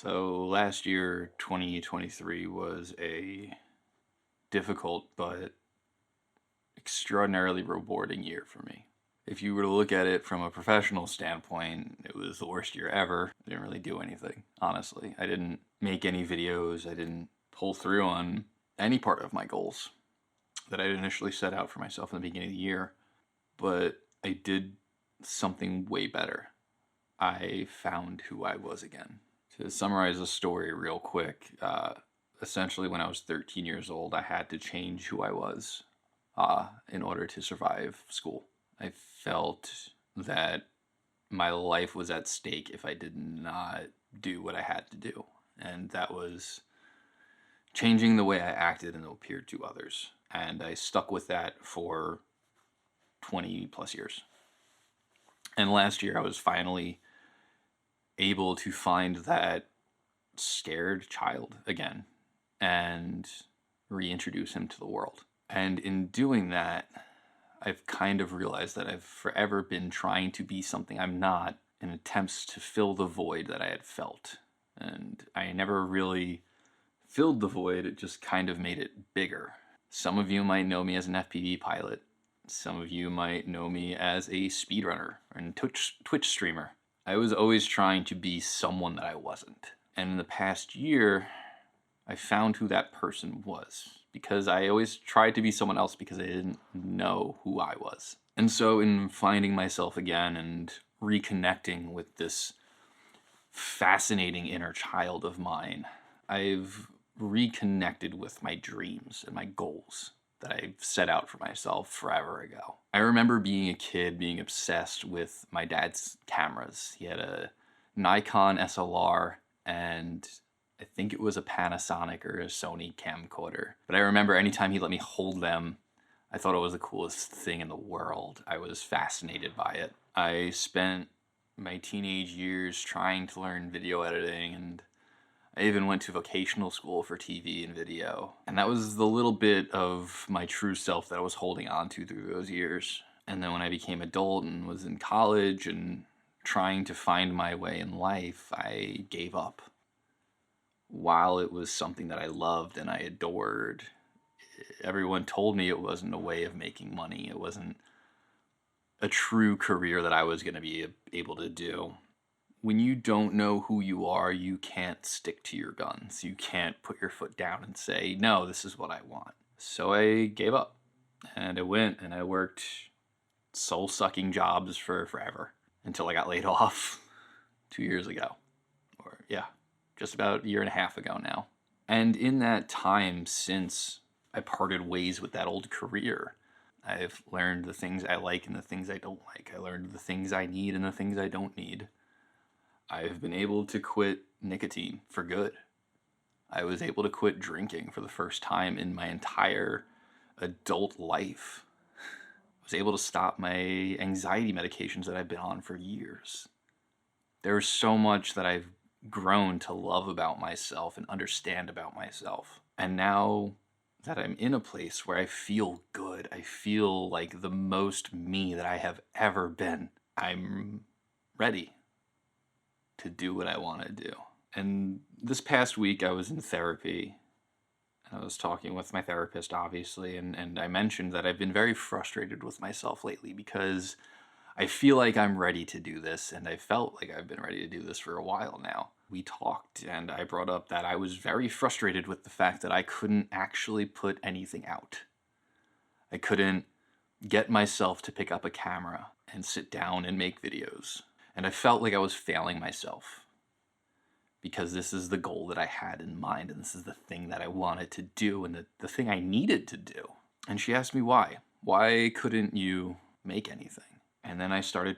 So last year, 2023, was a difficult but extraordinarily rewarding year for me. If you were to look at it from a professional standpoint, it was the worst year ever. I didn't really do anything, honestly. I didn't make any videos. I didn't pull through on any part of my goals that I initially set out for myself in the beginning of the year. But I did something way better. I found who I was again. To summarize the story real quick, essentially when I was 13 years old, I had to change who I was in order to survive school. I felt that my life was at stake if I did not do what I had to do. And that was changing the way I acted and appeared to others. And I stuck with that for 20 plus years. And last year I was finally able to find that scared child again and reintroduce him to the world. And in doing that, I've kind of realized that I've forever been trying to be something I'm not in attempts to fill the void that I had felt. And I never really filled the void, it just kind of made it bigger. Some of you might know me as an FPV pilot. Some of you might know me as a speedrunner and Twitch streamer. I was always trying to be someone that I wasn't. And in the past year, I found who that person was because I always tried to be someone else because I didn't know who I was. And so in finding myself again and reconnecting with this fascinating inner child of mine, I've reconnected with my dreams and my goals that I set out for myself forever ago. I remember being a kid being obsessed with my dad's cameras. He had a Nikon SLR and I think it was a Panasonic or a Sony camcorder. But I remember anytime he let me hold them, I thought it was the coolest thing in the world. I was fascinated by it. I spent my teenage years trying to learn video editing, and I even went to vocational school for TV and video. And that was the little bit of my true self that I was holding on to through those years. And then when I became adult and was in college and trying to find my way in life, I gave up. While it was something that I loved and I adored, everyone told me it wasn't a way of making money. It wasn't a true career that I was going to be able to do. When you don't know who you are, you can't stick to your guns. You can't put your foot down and say, no, this is what I want. So I gave up and I went and I worked soul-sucking jobs for forever until I got laid off 2 years ago. Or yeah, just about a year and a half ago now. And in that time since I parted ways with that old career, I've learned the things I like and the things I don't like. I learned the things I need and the things I don't need. I've been able to quit nicotine for good. I was able to quit drinking for the first time in my entire adult life. I was able to stop my anxiety medications that I've been on for years. There's so much that I've grown to love about myself and understand about myself. And now that I'm in a place where I feel good, I feel like the most me that I have ever been, I'm ready to do what I want to do. And this past week I was in therapy. I was talking with my therapist, obviously, and I mentioned that I've been very frustrated with myself lately because I feel like I'm ready to do this, and I felt like I've been ready to do this for a while now. We talked, and I brought up that I was very frustrated with the fact that I couldn't actually put anything out. I couldn't get myself to pick up a camera and sit down and make videos. And I felt like I was failing myself because this is the goal that I had in mind, and this is the thing that I wanted to do, and the thing I needed to do. And she asked me why. Why couldn't you make anything? And then I started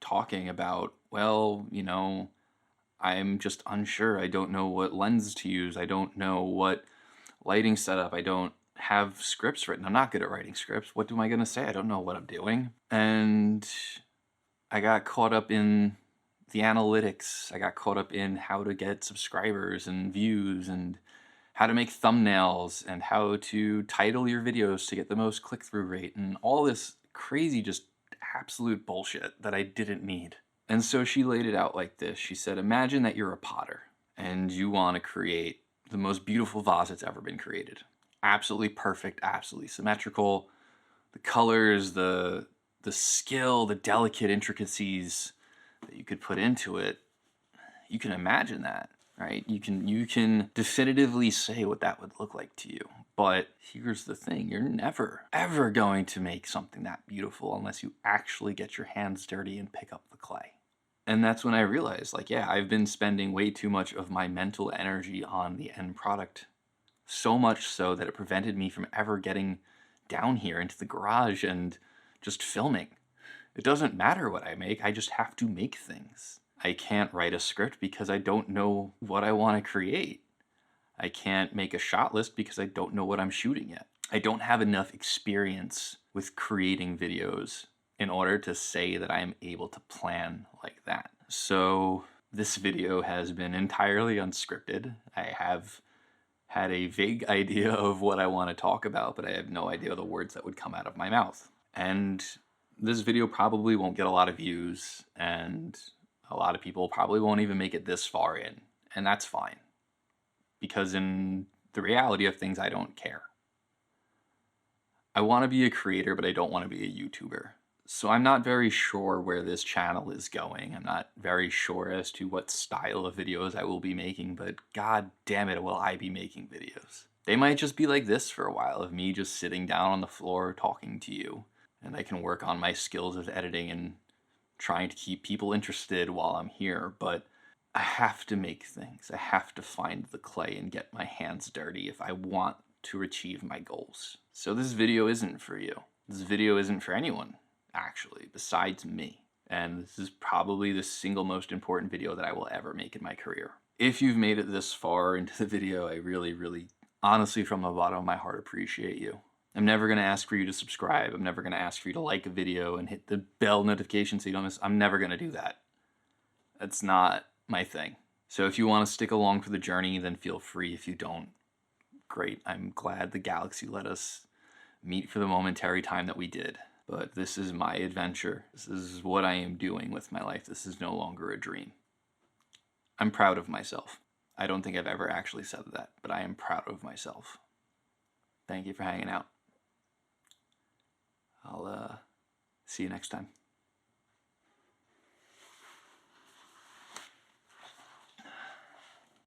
talking about, well, you know, I'm just unsure. I don't know what lens to use. I don't know what lighting setup. I don't have scripts written. I'm not good at writing scripts. What am I going to say? I don't know what I'm doing. And I got caught up in the analytics. I got caught up in how to get subscribers and views and how to make thumbnails and how to title your videos to get the most click-through rate and all this crazy, just absolute bullshit that I didn't need. And so she laid it out like this. She said, imagine that you're a potter and you want to create the most beautiful vase that's ever been created. Absolutely perfect, absolutely symmetrical. The colors, the skill, the delicate intricacies that you could put into it, you can imagine that, right? You can definitively say what that would look like to you. But here's the thing, you're never, ever going to make something that beautiful unless you actually get your hands dirty and pick up the clay. And that's when I realized, like, yeah, I've been spending way too much of my mental energy on the end product. So much so that it prevented me from ever getting down here into the garage and just filming. It doesn't matter what I make, I just have to make things. I can't write a script because I don't know what I want to create. I can't make a shot list because I don't know what I'm shooting yet. I don't have enough experience with creating videos in order to say that I am able to plan like that. So this video has been entirely unscripted. I have had a vague idea of what I want to talk about, but I have no idea the words that would come out of my mouth. And this video probably won't get a lot of views, and a lot of people probably won't even make it this far in, and that's fine. Because in the reality of things, I don't care. I want to be a creator, but I don't want to be a YouTuber. So I'm not very sure where this channel is going. I'm not very sure as to what style of videos I will be making, but god damn it, will I be making videos. They might just be like this for a while, of me just sitting down on the floor talking to you, and I can work on my skills of editing and trying to keep people interested while I'm here, but I have to make things. I have to find the clay and get my hands dirty if I want to achieve my goals. So this video isn't for you. This video isn't for anyone, actually, besides me. And this is probably the single most important video that I will ever make in my career. If you've made it this far into the video, I really, really, honestly, from the bottom of my heart, appreciate you. I'm never going to ask for you to subscribe. I'm never going to ask for you to like a video and hit the bell notification so you don't miss. I'm never going to do that. That's not my thing. So if you want to stick along for the journey, then feel free. If you don't, great. I'm glad the galaxy let us meet for the momentary time that we did. But this is my adventure. This is what I am doing with my life. This is no longer a dream. I'm proud of myself. I don't think I've ever actually said that, but I am proud of myself. Thank you for hanging out. I'll see you next time.